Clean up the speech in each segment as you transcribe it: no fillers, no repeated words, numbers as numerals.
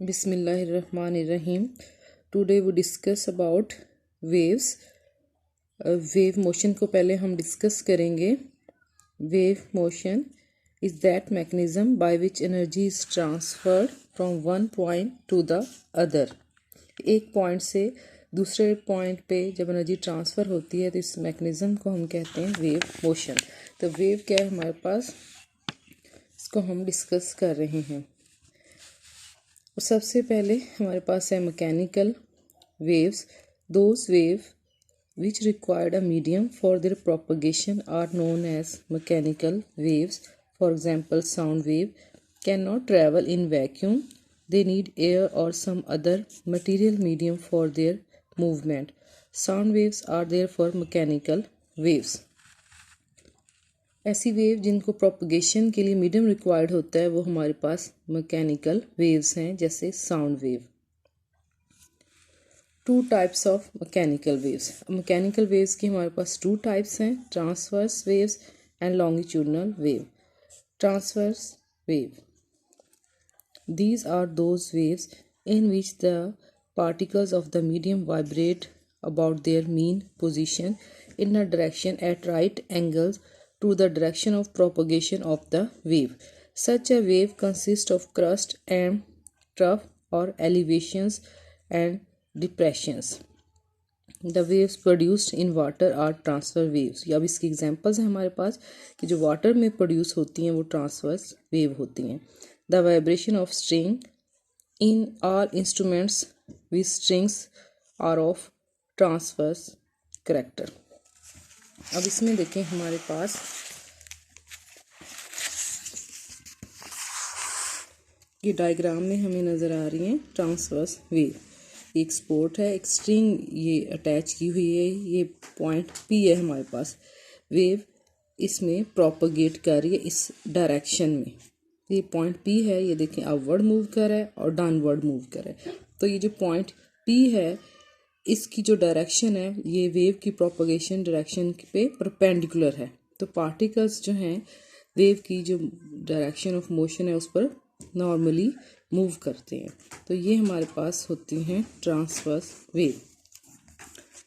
Bismillahirrahmanirrahim. Today we discuss about waves. Wave motion को पहले हम डिस्कस करेंगे. Wave motion is that mechanism by which energy is transferred from one point to the other. एक point से दूसरे point पे जब एनर्जी ट्रांसफ़र होती है तो इस मैकेनिज़्म को हम कहते हैं वेव मोशन. तो वेव क्या है हमारे पास, इसको हम डिस्कस कर रहे हैं. सबसे पहले हमारे पास है mechanical waves. Those wave which required a medium for their propagation are known as mechanical waves. For example, sound wave cannot travel in vacuum. They need air or some other material medium for their movement. Sound waves are therefore mechanical waves. ऐसी wave जिनको propagation के लिए medium required होता है वो हमारे पास mechanical waves हैं, जैसे sound wave. Two types of mechanical waves. Mechanical waves की हमारे पास टू टाइप्स हैं, transverse waves and longitudinal wave. Transverse wave, these are those waves in which the particles of the medium vibrate about their mean position in a direction at right angles to the direction of propagation of the wave. Such a wave consists of crust and trough or elevations and depressions. The waves produced in water are transverse waves. अब इसकी examples हैं हमारे पास कि जो water में produce होती हैं वो ट्रांसवर्स वेव होती हैं. The vibration of string in all instruments with strings are of transverse character. अब इसमें देखें हमारे पास ये डायग्राम में हमें नज़र आ रही हैं ट्रांसवर्स वेव. एक स्पोर्ट है, एक स्ट्रिंग ये अटैच की हुई है, ये पॉइंट P है हमारे पास. वेव इसमें प्रोपगेट कर रही है इस डायरेक्शन में. ये पॉइंट P है, ये देखें अपवर्ड मूव कर रहा है और डाउनवर्ड मूव कर रहा है. तो ये जो पॉइंट P है इसकी जो डायरेक्शन है ये वेव की प्रोपगेशन डायरेक्शन पे परपेंडिकुलर है. तो पार्टिकल्स जो हैं वेव की जो डायरेक्शन ऑफ मोशन है उस पर नॉर्मली मूव करते हैं. तो ये हमारे पास होती हैं ट्रांसवर्स वेव.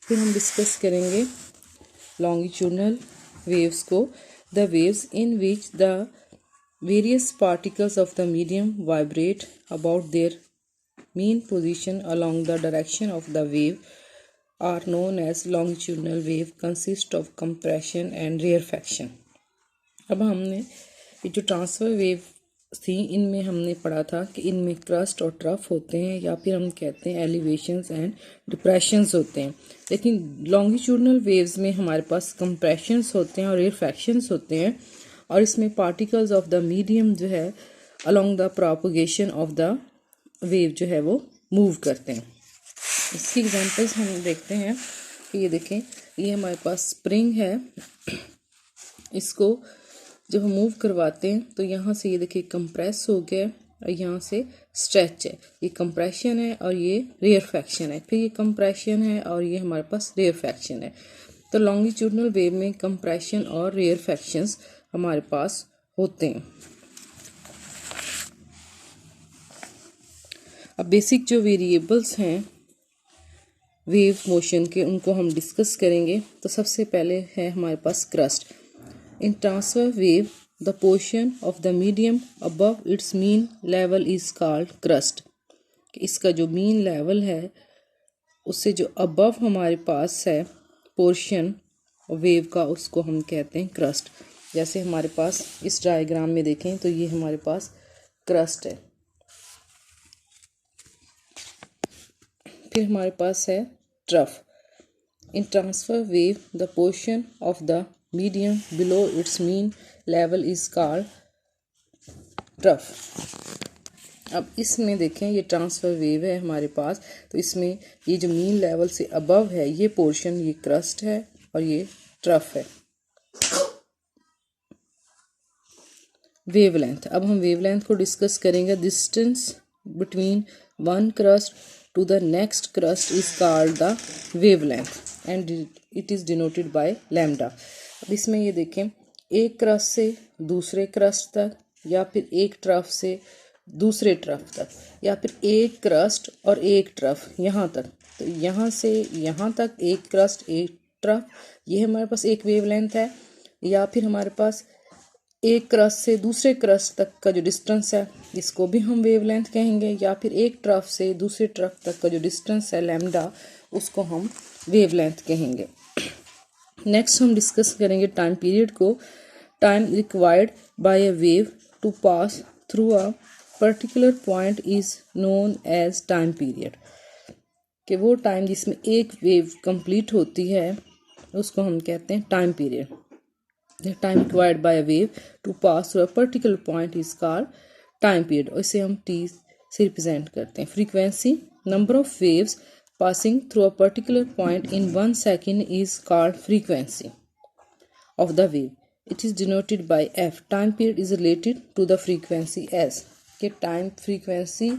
फिर हम डिस्कस करेंगे लॉन्गिट्यूडनल वेव्स को. The waves in which the various particles of the medium vibrate about their mean position along the direction of the wave are known as longitudinal wave. Consist of compression and rarefaction. अब हमने ये जो transfer wave थी इनमें हमने पढ़ा था कि इनमें क्रस्ट और ट्रफ होते हैं या फिर हम कहते हैं एलिवेशंस एंड डिप्रेशंस होते हैं. लेकिन लॉन्गिट्यूडनल वेव्स में हमारे पास कंप्रेशंस होते हैं और रेरफैक्शंस होते हैं और इसमें पार्टिकल्स ऑफ द मीडियम जो है along the propagation of the wave जो है वो मूव करते हैं. इसकी एग्जांपल्स हम देखते हैं कि ये देखें ये हमारे पास स्प्रिंग है. इसको जब हम मूव करवाते हैं तो यहाँ से ये देखिए कंप्रेस हो गया और यहाँ से स्ट्रेच है. ये कंप्रेशन है और ये रेयरफैक्शन है. फिर ये कंप्रेशन है और ये हमारे पास रेयरफैक्शन है. तो लॉन्गिट्यूडनल वेव में कंप्रेशन और रेयरफैक्शंस हमारे पास होते हैं. अब बेसिक जो वेरिएबल्स हैं वेव मोशन के उनको हम डिस्कस करेंगे. तो सबसे पहले है हमारे पास crust. In transverse wave the portion of the medium above its mean level is called crust. इसका जो मीन लेवल है उससे जो अबव हमारे पास है पोर्शन वेव का उसको हम कहते हैं क्रस्ट. जैसे हमारे पास इस डायग्राम में देखें तो ये हमारे पास क्रस्ट है. फिर हमारे पास है trough. In transverse wave the portion of the medium below it's mean level is called trough. अब इसमें देखें ये ट्रांसफर वेव है हमारे पास, तो इसमें ये जो मीन लेवल से अबव है ये पोर्शन ये क्रस्ट है और ये ट्रफ है. वेवलेंथ. अब हम वेवलेंथ को डिस्कस करेंगे. Distance between one crest to the next crest is called the wavelength and it is denoted by lambda. अब इसमें ये देखें एक क्रस्ट से दूसरे क्रस्ट तक या फिर एक ट्रफ से दूसरे ट्रफ तक, या फिर एक क्रस्ट और एक ट्रफ यहाँ तक। तो यहाँ से यहाँ तक एक क्रस्ट एक ट्रफ, ये हमारे पास एक वेवलेंथ है। या फिर हमारे पास एक क्रस्ट से दूसरे क्रस्ट तक का जो डिस्टेंस है इसको भी हम वेवलेंथ कहेंगे। या फिर एक ट्रफ से दूसरे ट्रफ तक का जो डिस्टेंस है लैम्डा, उसको हम वेवलेंथ कहेंगे। नेक्स्ट हम डिस्कस करेंगे टाइम पीरियड को। Time required by a wave to pass through a particular point is known as time period, कि वो टाइम जिसमें एक वेव कंप्लीट होती है उसको हम कहते हैं time period. The time required by a wave to pass through a particular point is called time period, और इसे हम टी से रिप्रेजेंट करते हैं। Frequency, number of waves passing through a particular point in 1 second is called frequency of the wave. It is denoted by f. Time period is related to the frequency s, कि time frequency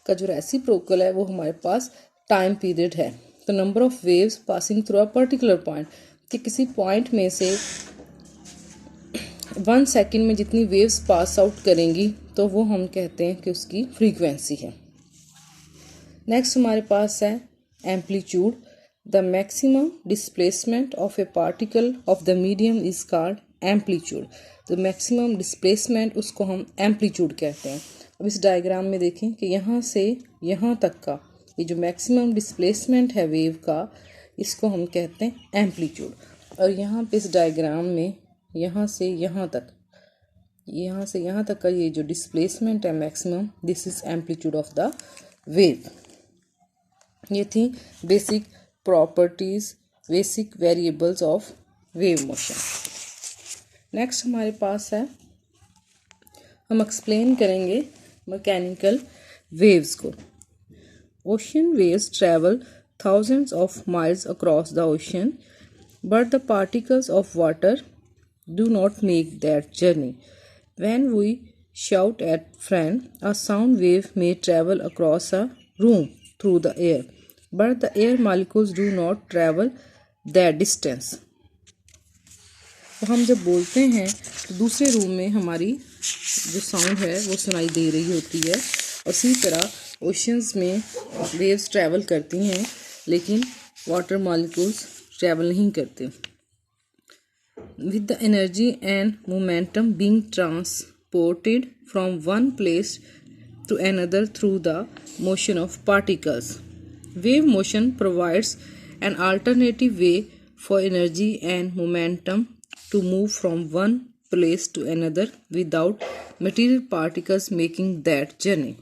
का जो reciprocal है वो हमारे पास time period है। तो number of waves passing through a particular point, कि किसी पॉइंट में से 1 सेकेंड में जितनी वेव्स पास आउट करेंगी तो वो हम कहते हैं कि उसकी फ्रीक्वेंसी है। नेक्स्ट हमारे पास है amplitude. The maximum displacement of a particle of the medium is called amplitude. तो maximum displacement उसको हम amplitude कहते हैं। अब इस डायग्राम में देखें कि यहाँ से यहाँ तक का ये जो maximum displacement है वेव का, इसको हम कहते हैं amplitude। और यहाँ पे इस डायग्राम में यहाँ से यहाँ तक का ये जो डिस्प्लेसमेंट है maximum, this is amplitude of the wave. ये थी basic properties, basic variables of wave motion. Next हमारे पास है, हम एक्सप्लेन करेंगे मैकेनिकल वेव्स को। Ocean waves travel thousands of miles across the ocean, but the particles of water do not make that journey. When we shout at friend, a sound wave may travel across a room through the air, but the air molecules do not travel that distance. तो हम जब बोलते हैं तो दूसरे room में हमारी जो साउंड है वो सुनाई दे रही होती है। उसी तरह ओशंस में वेव्स ट्रैवल करती हैं लेकिन वाटर मॉलिक्यूल्स ट्रैवल नहीं करते। With the energy and momentum being transported from one place to another through the motion of particles, wave motion provides an alternative way for energy and momentum to move from one place to another without material particles making that journey.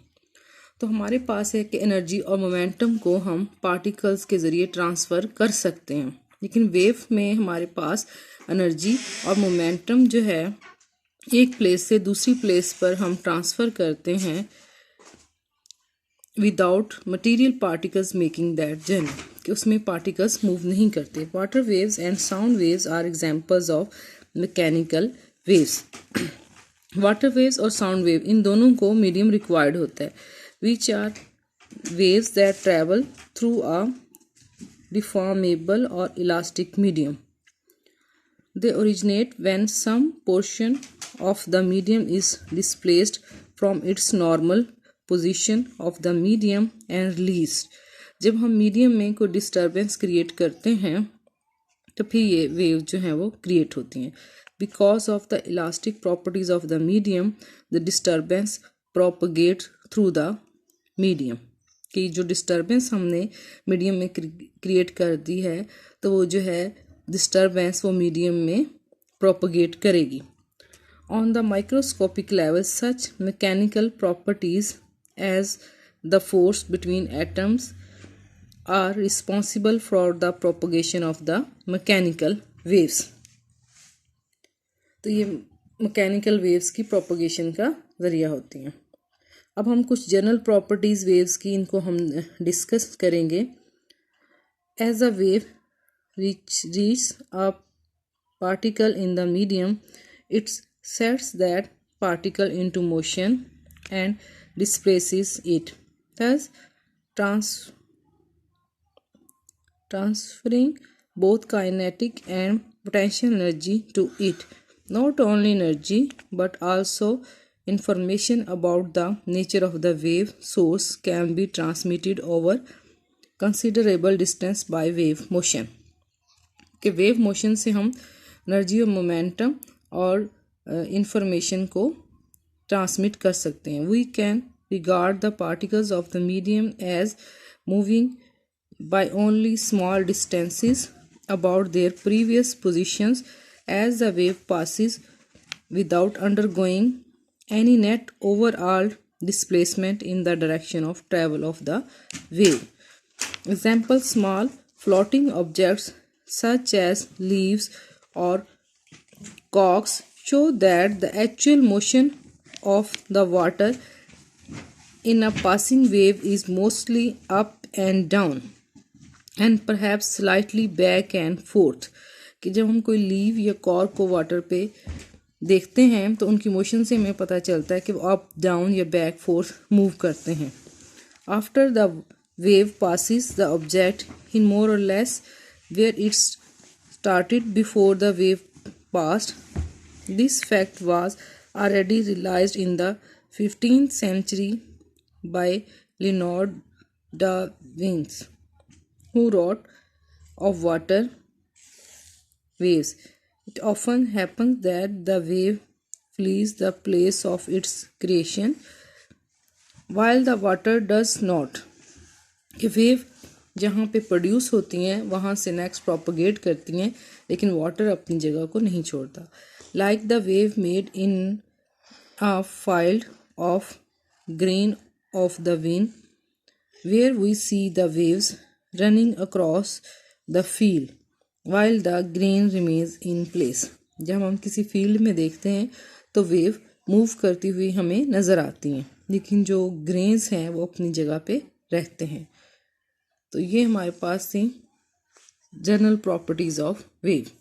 तो हमारे पास है कि energy और momentum को हम particles के ज़रिए transfer कर सकते हैं, लेकिन वेव में हमारे पास एनर्जी और मोमेंटम जो है एक प्लेस से दूसरी प्लेस पर हम ट्रांसफ़र करते हैं without material particles making that journey, कि उसमें पार्टिकल्स मूव नहीं करते। Water waves and sound waves are examples of mechanical waves. Water waves और साउंड वेव इन दोनों को मीडियम रिक्वायर्ड होता है, which are waves that travel through a deformable or elastic medium. They originate when some portion of the medium is displaced from its normal position of the medium and released. जब हम medium में कोई disturbance create करते हैं तो फिर ये wave जो हैं वो क्रिएट होती हैं। Because of the elastic properties of the medium, the disturbance propagates through the medium, कि जो डिस्टर्बेंस हमने मीडियम में क्रिएट कर दी है तो वो जो है डिस्टर्बेंस वो मीडियम में प्रोपगेट करेगी। On the microscopic level such mechanical properties as the force between atoms are responsible for the propagation of the mechanical waves. तो ये मैकेनिकल वेव्स की प्रोपगेशन का ज़रिया होती हैं। अब हम कुछ जनरल प्रॉपर्टीज़ वेव्स की इनको हम डिस्कस करेंगे। As a wave reach a particle in the medium, it sets that particle into motion and displaces it, thus transferring both kinetic and potential energy to it. Not only energy but also information about the nature of the wave source can be transmitted over considerable distance by wave motion. कि wave motion से हम energy और momentum और information को transmit कर सकते हैं. We can regard the particles of the medium as moving by only small distances about their previous positions as the wave passes without undergoing any net overall displacement in the direction of travel of the wave. Example: small floating objects such as leaves or corks show that the actual motion of the water in a passing wave is mostly up and down and perhaps slightly back and forth. कि जब हम कोई leave या cork को water पे देखते हैं तो उनकी मोशन से हमें पता चलता है कि वो अप डाउन या बैक फोर्थ मूव करते हैं. After the wave passes the object in more or less where it's started before the wave passed. This fact was already realized in the 15th century by Leonardo da Vinci, who wrote of water waves. It often happens that the wave flees the place of its creation, while the water does not. ये wave जहाँ पे produce होती हैं वहाँ से next propagate करती हैं, लेकिन वाटर अपनी जगह को नहीं छोड़ता. Like the wave made in a field of grain of the wind, where we see the waves running across the field while the grain remains in place. जब हम किसी फील्ड में देखते हैं तो वेव मूव करती हुई हमें नज़र आती हैं, लेकिन जो ग्रेन्स हैं वो अपनी जगह पे रहते हैं. तो ये हमारे पास थी जनरल प्रॉपर्टीज़ ऑफ वेव.